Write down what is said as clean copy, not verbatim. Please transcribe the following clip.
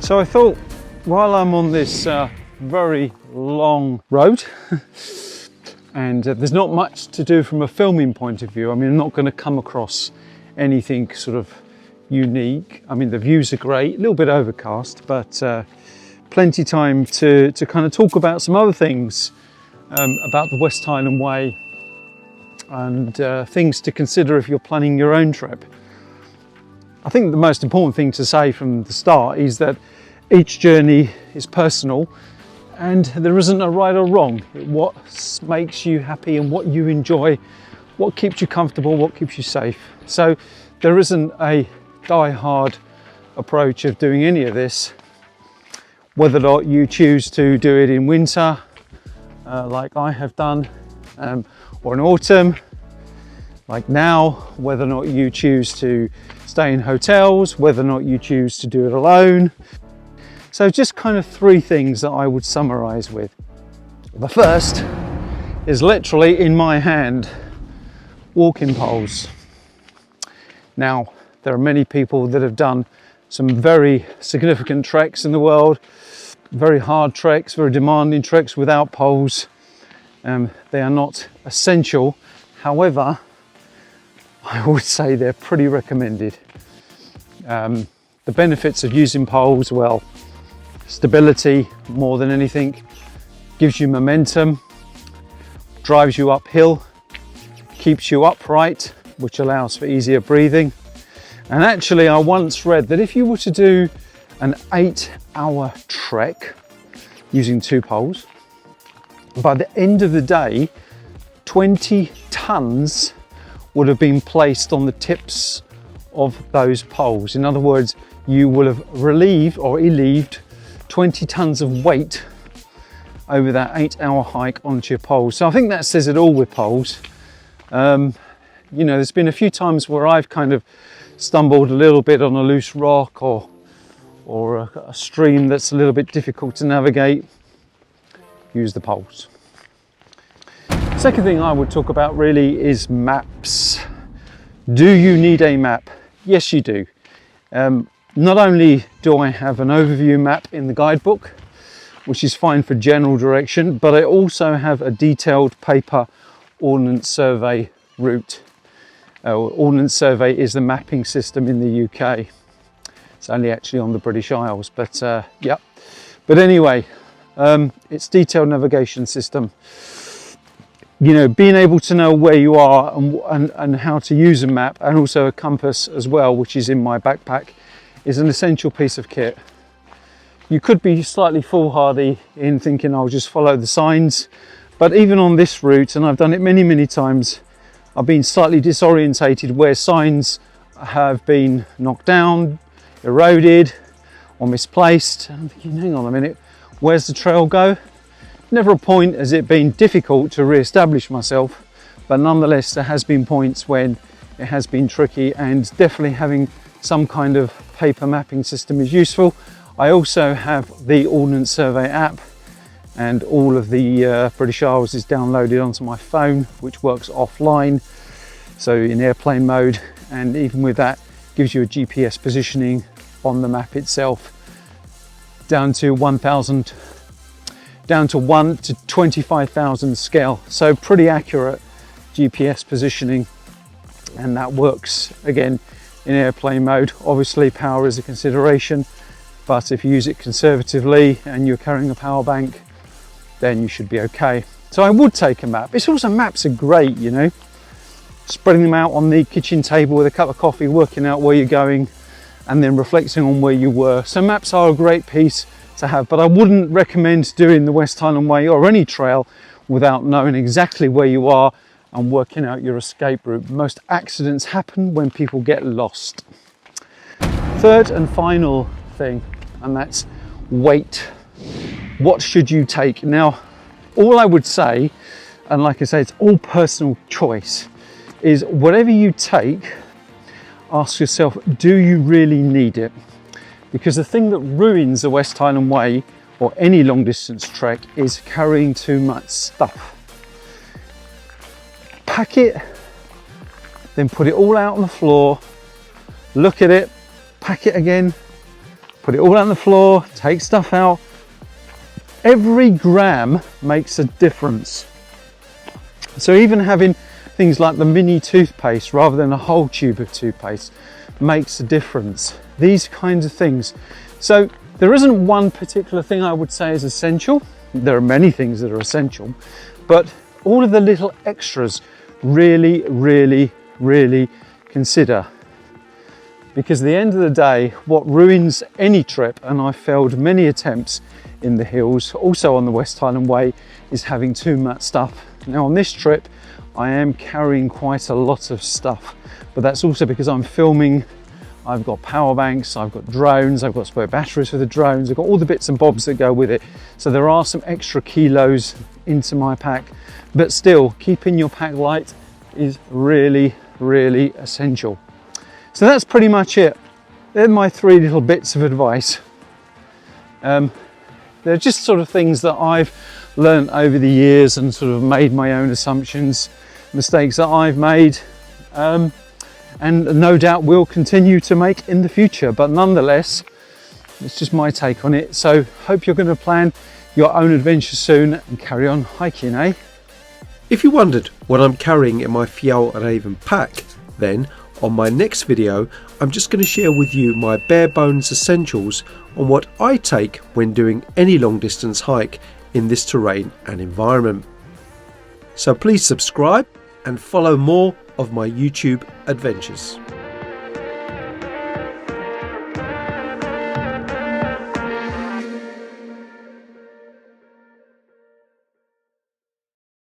So I thought, while I'm on this very long road, and there's not much to do from a filming point of view. I mean, I'm not going to come across anything sort of unique. I mean, the views are great, a little bit overcast, but plenty time to kind of talk about some other things about the West Highland Way and things to consider if you're planning your own trip. I think the most important thing to say from the start is that each journey is personal and there isn't a right or wrong. What makes you happy and what you enjoy, what keeps you comfortable, what keeps you safe. So there isn't a die-hard approach of doing any of this. Whether or not you choose to do it in winter, like I have done, or in autumn, like now, whether or not you choose to stay in hotels, whether or not you choose to do it alone. So just kind of three things that I would summarize with. The first is literally in my hand, walking poles. Now, there are many people that have done some very significant treks in the world, very hard treks, very demanding treks without poles. They are not essential. However, I would say they're pretty recommended. The benefits of using poles, well, stability more than anything, gives you momentum, drives you uphill, keeps you upright, which allows for easier breathing. And actually, I once read that if you were to do an 8-hour trek using 2 poles, by the end of the day, 20 tons would have been placed on the tips of those poles. In other words, you will have relieved or relieved 20 tons of weight over that 8-hour hike onto your poles. So I think that says it all with poles. You know, there's been a few times where I've kind of stumbled a little bit on a loose rock or a stream that's a little bit difficult to navigate. Use the poles. Second thing I would talk about really is maps. Do you need a map? Yes, you do. Not only do I have an overview map in the guidebook, which is fine for general direction, but I also have a detailed paper Ordnance Survey route. Ordnance Survey is the mapping system in the UK. It's only actually on the British Isles, but yeah. But anyway, it's detailed navigation system. You know, being able to know where you are and how to use a map, and also a compass as well, which is in my backpack, is an essential piece of kit. You could be slightly foolhardy in thinking I'll just follow the signs, but even on this route, and I've done it many times, I've been slightly disorientated where signs have been knocked down, eroded, or misplaced. I'm thinking, hang on a minute, where's the trail go? Never a point has it been difficult to re-establish myself, but nonetheless there has been points when it has been tricky, and definitely having some kind of paper mapping system is useful. I also have the Ordnance Survey app, and all of the British Isles is downloaded onto my phone, which works offline, so in airplane mode, and even with that gives you a GPS positioning on the map itself down to 1 to 25,000 scale, so pretty accurate GPS positioning, and that works again in airplane mode. Obviously power is a consideration, but if you use it conservatively and you're carrying a power bank, then you should be okay. So I would take a map. It's also, maps are great, you know, spreading them out on the kitchen table with a cup of coffee, working out where you're going and then reflecting on where you were. So maps are a great piece to have, but I wouldn't recommend doing the West Highland Way or any trail without knowing exactly where you are and working out your escape route. Most accidents happen when people get lost. Third and final thing, and that's weight. What should you take? Now, all I would say, and like I say, it's all personal choice, is whatever you take, ask yourself, do you really need it? Because the thing that ruins the West Highland Way or any long distance trek is carrying too much stuff. Pack it, then put it all out on the floor, look at it, pack it again, put it all on the floor, take stuff out. Every gram makes a difference. So even having things like the mini toothpaste rather than a whole tube of toothpaste makes a difference. These kinds of things. So there isn't one particular thing I would say is essential. There are many things that are essential, but all of the little extras really, really, really consider. Because at the end of the day, what ruins any trip, and I've failed many attempts in the hills, also on the West Highland Way, is having too much stuff. Now on this trip, I am carrying quite a lot of stuff, but that's also because I'm filming. I've got power banks, I've got drones, I've got spare batteries for the drones, I've got all the bits and bobs that go with it. So there are some extra kilos into my pack, but still keeping your pack light is really, really essential. So that's pretty much it. They're my 3 little bits of advice. They're just sort of things that I've learned over the years and sort of made my own assumptions, mistakes that I've made, and no doubt will continue to make in the future. But nonetheless, it's just my take on it. So hope you're going to plan your own adventure soon and carry on hiking, eh? If you wondered what I'm carrying in my Fjällräven pack, then on my next video I'm just going to share with you my bare bones essentials on what I take when doing any long distance hike in this terrain and environment. So please subscribe and follow more of my YouTube adventures.